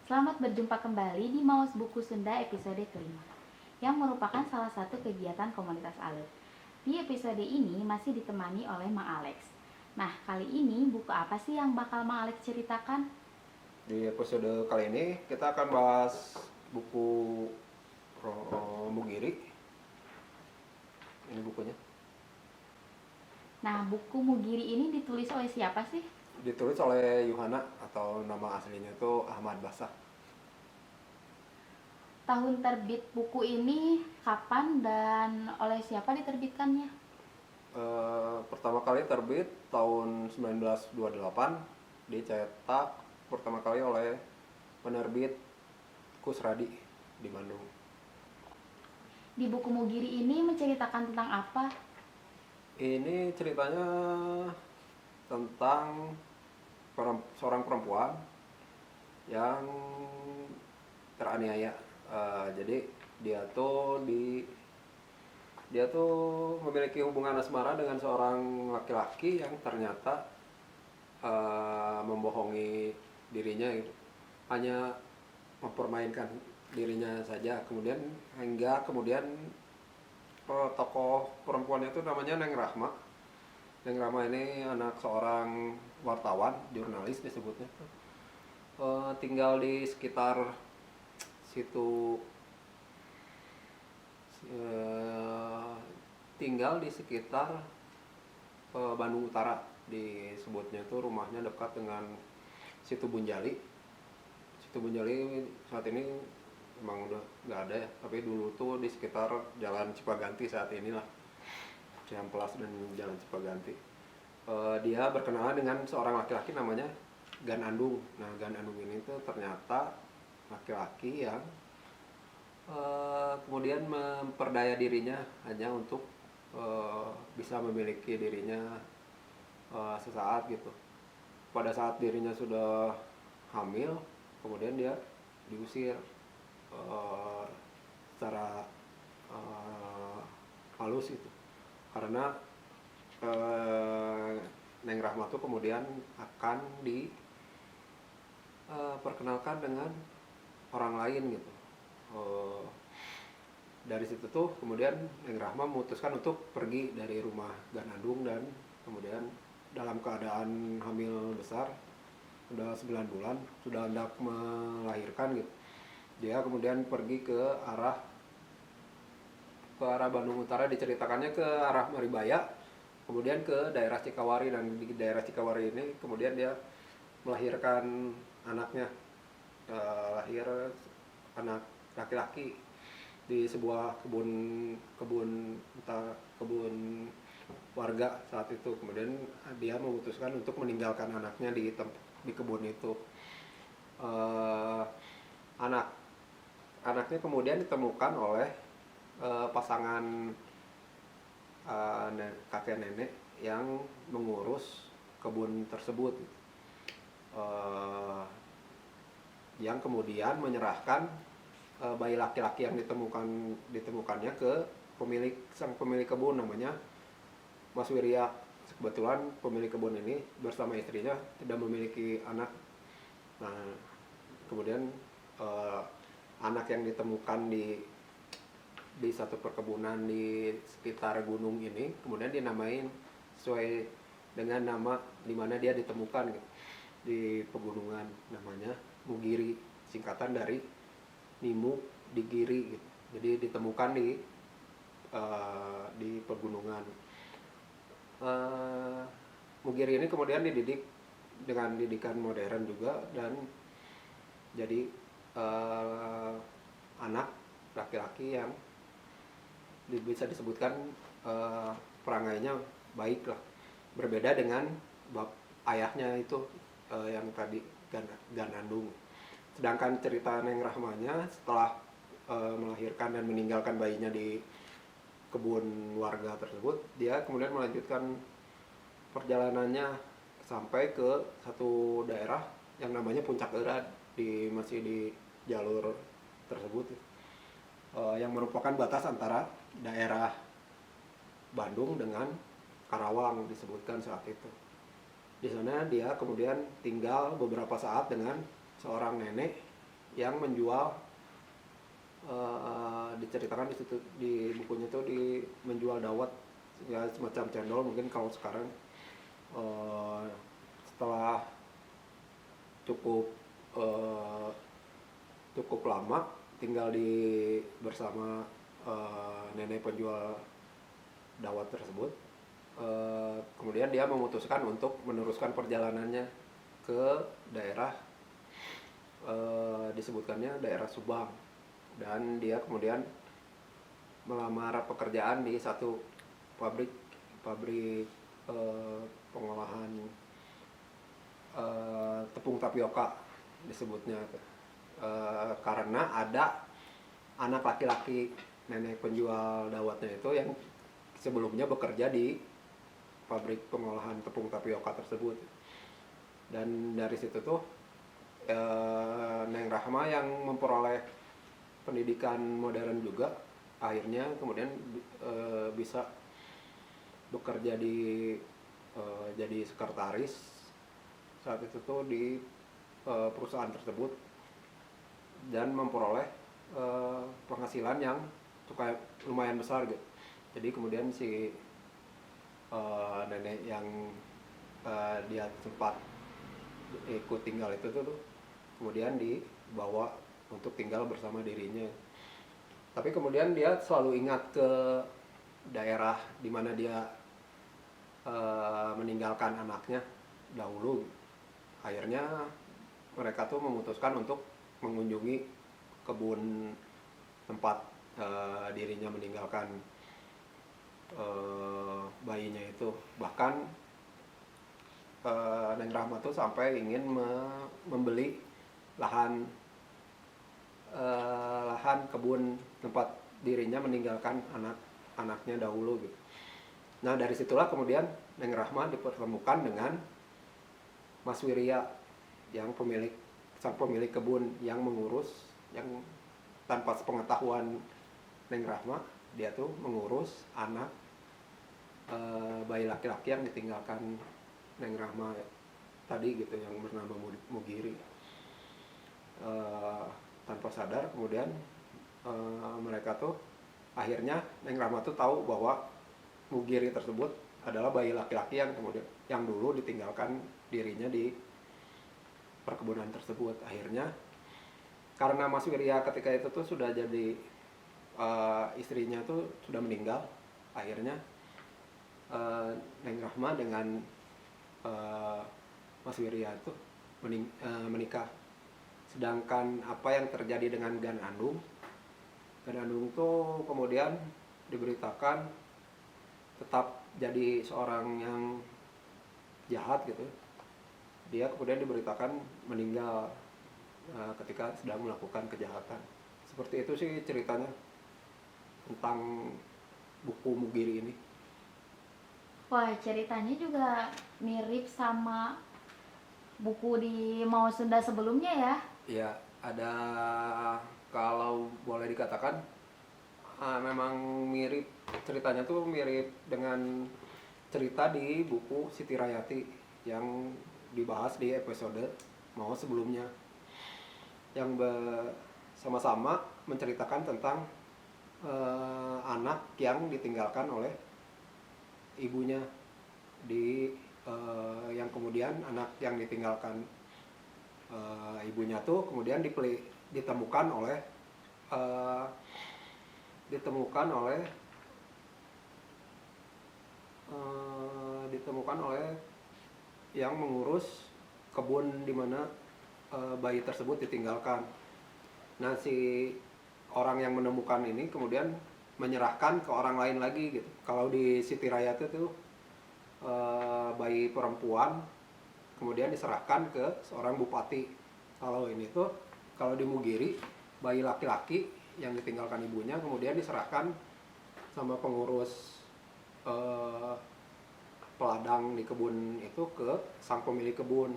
Selamat berjumpa kembali di Maus Buku Sunda episode kelima, yang merupakan salah satu kegiatan komunitas ALET. Di episode ini masih ditemani oleh Mang Alex. Nah, kali ini buku apa sih yang bakal Mang Alex ceritakan? Di episode kali ini kita akan bahas buku Mugiri. Ini bukunya. Nah, buku Mugiri ini ditulis oleh siapa sih? Ditulis oleh Yuhana atau nama aslinya itu Ahmad Basah. Tahun terbit buku ini kapan dan oleh siapa diterbitkannya? Pertama kali terbit tahun 1928, dicetak pertama kali oleh penerbit Kusradi di Bandung. Di buku Mugiri ini menceritakan tentang apa? Ini ceritanya tentang seorang perempuan yang teraniaya. Jadi dia tuh memiliki hubungan asmara dengan seorang laki-laki yang ternyata membohongi dirinya gitu. Hanya mempermainkan dirinya saja. Hingga kemudian tokoh perempuannya itu namanya Neng Rahma. Neng Rahma ini anak seorang wartawan, jurnalis disebutnya. Tinggal di sekitar situ, tinggal di sekitar Bandung Utara. Disebutnya itu rumahnya dekat dengan situ Bunjali. Situ Bunjali saat ini emang udah nggak ada ya, tapi dulu tuh di sekitar Jalan Cipaganti saat inilah, Ciamplas dan Jalan Cipaganti. Dia berkenalan dengan seorang laki-laki namanya Gan Andung. Nah, Gan Andung ini tuh ternyata laki-laki yang kemudian memperdaya dirinya hanya untuk bisa memiliki dirinya sesaat gitu. Pada saat dirinya sudah hamil, kemudian dia diusir secara halus itu, karena Neng Rahma tuh kemudian akan diperkenalkan dengan orang lain gitu. Dari situ tuh kemudian Neng Rahma memutuskan untuk pergi dari rumah Ganandung, dan kemudian dalam keadaan hamil besar, sudah 9 bulan, sudah hendak melahirkan gitu. Dia kemudian pergi ke arah Bandung Utara, diceritakannya ke arah Maribaya, kemudian ke daerah Cikawari, dan di daerah Cikawari ini kemudian dia melahirkan anaknya. Lahir anak laki-laki di sebuah kebun warga saat itu. Kemudian dia memutuskan untuk meninggalkan anaknya di kebun itu. Anaknya kemudian ditemukan oleh pasangan kakek nenek yang mengurus kebun tersebut, yang kemudian menyerahkan bayi laki-laki yang ditemukannya ke sang pemilik kebun, namanya Mas Wirya. Kebetulan pemilik kebun ini bersama istrinya tidak memiliki anak. Nah, kemudian anak yang ditemukan di satu perkebunan di sekitar gunung ini kemudian dinamain sesuai dengan nama di mana dia ditemukan gitu, di pegunungan, namanya Mugiri, singkatan dari Nimu Digiri gitu. Jadi ditemukan di pegunungan. Mugiri ini kemudian dididik dengan didikan modern juga, dan jadi anak laki-laki yang bisa disebutkan perangainya baik lah, berbeda dengan ayahnya itu yang tadi Ganandung. Sedangkan cerita Neng Rahmanya setelah melahirkan dan meninggalkan bayinya di kebun warga tersebut, dia kemudian melanjutkan perjalanannya sampai ke satu daerah yang namanya Puncak Erat, masih di jalur tersebut, yang merupakan batas antara daerah Bandung dengan Karawang disebutkan saat itu. Di sana dia kemudian tinggal beberapa saat dengan seorang nenek yang menjual, diceritakan di situ di bukunya itu menjual dawet ya, semacam cendol mungkin kalau sekarang. Setelah cukup eh, cukup lama tinggal bersama nenek penjual dawet tersebut, kemudian dia memutuskan untuk meneruskan perjalanannya ke daerah, disebutkannya daerah Subang, dan dia kemudian melamar pekerjaan di satu pabrik pabrik pengolahan tepung tapioka disebutnya. Karena ada anak laki-laki nenek penjual dawetnya itu yang sebelumnya bekerja di pabrik pengolahan tepung tapioka tersebut. Dan dari situ tuh Neng Rahma yang memperoleh pendidikan modern juga akhirnya kemudian bisa bekerja jadi sekretaris saat itu tuh di perusahaan tersebut, dan memperoleh penghasilan yang cukup lumayan besar gitu. Jadi kemudian si nenek yang dia sempat ikut tinggal itu tuh kemudian dibawa untuk tinggal bersama dirinya. Tapi kemudian dia selalu ingat ke daerah di mana dia meninggalkan anaknya dahulu. Akhirnya mereka tuh memutuskan untuk mengunjungi kebun tempat dirinya meninggalkan bayinya itu. Bahkan Neng Rahma tuh sampai ingin membeli lahan kebun tempat dirinya meninggalkan anak-anaknya dahulu gitu. Nah dari situlah kemudian Neng Rahma dipertemukan dengan Mas Wirya yang sang pemilik kebun yang mengurus, yang tanpa sepengetahuan Neng Rahma dia tuh mengurus anak bayi laki-laki yang ditinggalkan Neng Rahma tadi gitu, yang bernama Mugiri. Tanpa sadar kemudian mereka tuh akhirnya Neng Rahma tuh tahu bahwa Mugiri tersebut adalah bayi laki-laki yang dulu ditinggalkan dirinya di perkebunan tersebut. Akhirnya karena Mas Wirya ketika itu tuh sudah jadi istrinya tuh sudah meninggal, akhirnya Neng Rahma dengan Mas Wirya itu menikah. Sedangkan apa yang terjadi dengan Gan Andung tuh kemudian diberitakan tetap jadi seorang yang jahat gitu. Dia kemudian diberitakan meninggal ketika sedang melakukan kejahatan. Seperti itu sih ceritanya tentang buku Mugiri ini. Wah, ceritanya juga mirip sama buku di Maos Sunda sebelumnya ya. Ya, ada, kalau boleh dikatakan memang mirip, ceritanya tuh mirip dengan cerita di buku Siti Rayati yang dibahas di episode Maos sebelumnya, yang sama-sama menceritakan tentang anak yang ditinggalkan oleh ibunya yang kemudian anak yang ditinggalkan ibunya tuh kemudian ditemukan oleh yang mengurus kebun di mana bayi tersebut ditinggalkan. Nah si orang yang menemukan ini kemudian menyerahkan ke orang lain lagi gitu. Kalau di Siti Rayati itu bayi perempuan kemudian diserahkan ke seorang bupati. Kalau di Mugiri bayi laki-laki yang ditinggalkan ibunya kemudian diserahkan sama pengurus peladang di kebun itu ke sang pemilik kebun.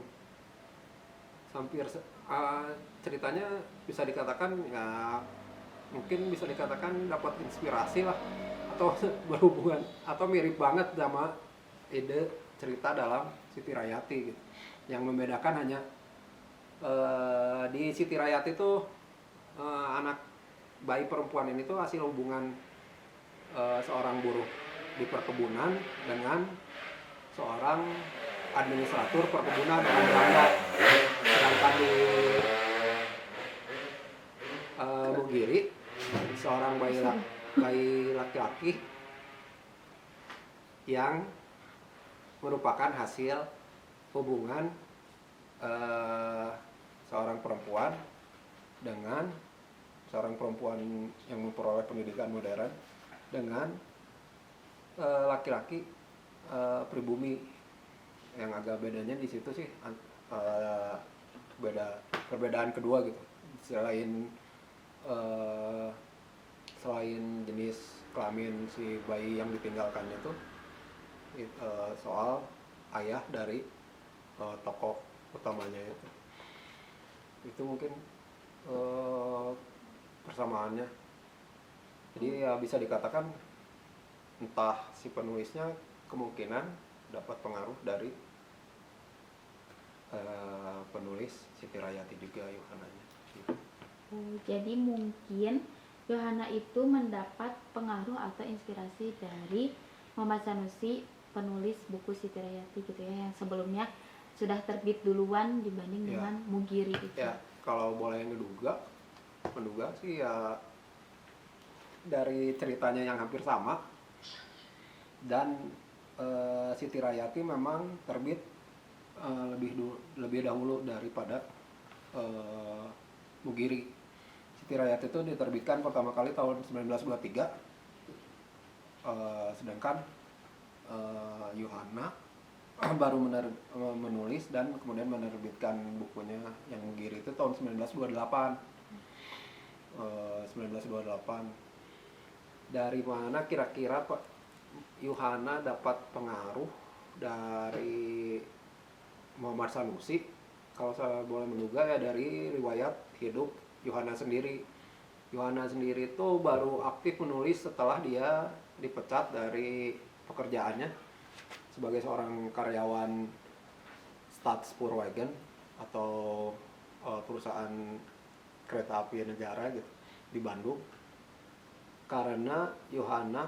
Ceritanya bisa dikatakan ya, mungkin bisa dikatakan dapat inspirasi lah, atau berhubungan atau mirip banget sama ide cerita dalam Siti Rayati gitu. Yang membedakan hanya Di Siti Rayati itu anak bayi perempuan ini tuh hasil hubungan seorang buruh di perkebunan dengan seorang administratur perkebunan orang Belanda. Sedangkan di Mugiri seorang bayi laki-laki yang merupakan hasil hubungan seorang perempuan dengan seorang perempuan yang memperoleh pendidikan modern dengan laki-laki pribumi. Yang agak bedanya di situ sih perbedaan kedua gitu. Selain jenis kelamin si bayi yang ditinggalkannya tuh soal ayah dari tokoh utamanya itu mungkin persamaannya. Jadi ya bisa dikatakan entah si penulisnya kemungkinan dapat pengaruh dari penulis Siti Rayati juga Yohananya gitu. Jadi mungkin Yohana itu mendapat pengaruh atau inspirasi dari Muhammad Sanusi, penulis buku Siti Rayati gitu ya, yang sebelumnya sudah terbit duluan dibanding dengan Mugiri gitu. Ya, kalau boleh menduga sih ya dari ceritanya yang hampir sama, dan Siti Rayati memang terbit lebih dahulu daripada Mugiri. Siti Rayati itu diterbitkan pertama kali tahun 1923, sedangkan Yohana baru menulis dan kemudian menerbitkan bukunya yang Mugiri itu tahun 1928. 1928. Dari mana kira-kira Pak Yohana dapat pengaruh dari Muhammad Sanusi? Kalau saya boleh menduga ya dari riwayat hidup Yohana sendiri. Yohana sendiri itu baru aktif menulis setelah dia dipecat dari pekerjaannya sebagai seorang karyawan Staatspoorwegen atau perusahaan kereta api negara gitu di Bandung, karena Yohana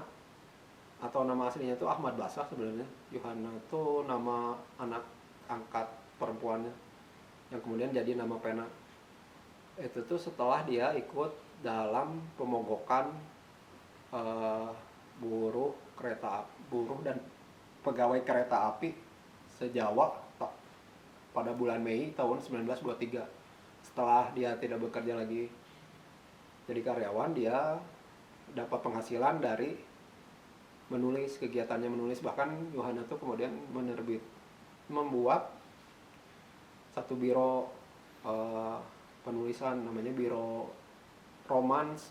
atau nama aslinya itu Ahmad Basah sebenarnya. Yohana itu nama anak angkat perempuannya yang kemudian jadi nama pena. Itu tuh setelah dia ikut dalam pemogokan buruh dan pegawai kereta api se-Jawa pada bulan Mei tahun 1923. Setelah dia tidak bekerja lagi jadi karyawan, dia dapat penghasilan dari menulis, kegiatannya menulis. Bahkan Yohana tuh kemudian membuat satu biro penulisan, namanya Biro Romans,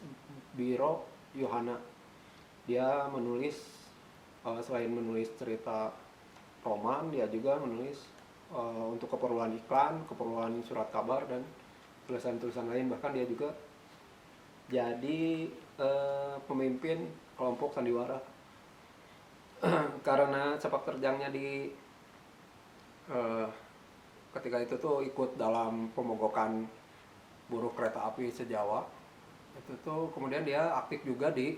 Biro Yohana. Dia menulis selain menulis cerita roman, dia juga menulis untuk keperluan iklan, keperluan surat kabar, dan tulisan-tulisan lain. Bahkan dia juga jadi pemimpin kelompok sandiwara. Karena sepak terjangnya di ketika itu tuh ikut dalam pemogokan buruh kereta api se-Jawa, itu tuh kemudian dia aktif juga di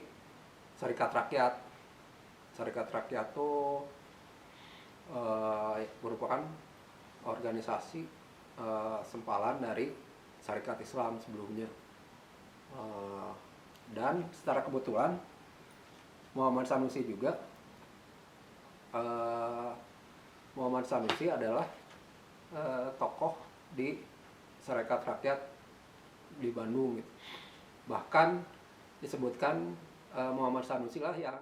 Serikat Rakyat. Serikat Rakyat tuh merupakan organisasi sempalan dari Serikat Islam sebelumnya. Dan secara kebetulan Muhammad Sanusi juga Muhammad Sanusi adalah tokoh di Serikat Rakyat di Bandung gitu. Bahkan disebutkan Muhammad Sanusi lah yang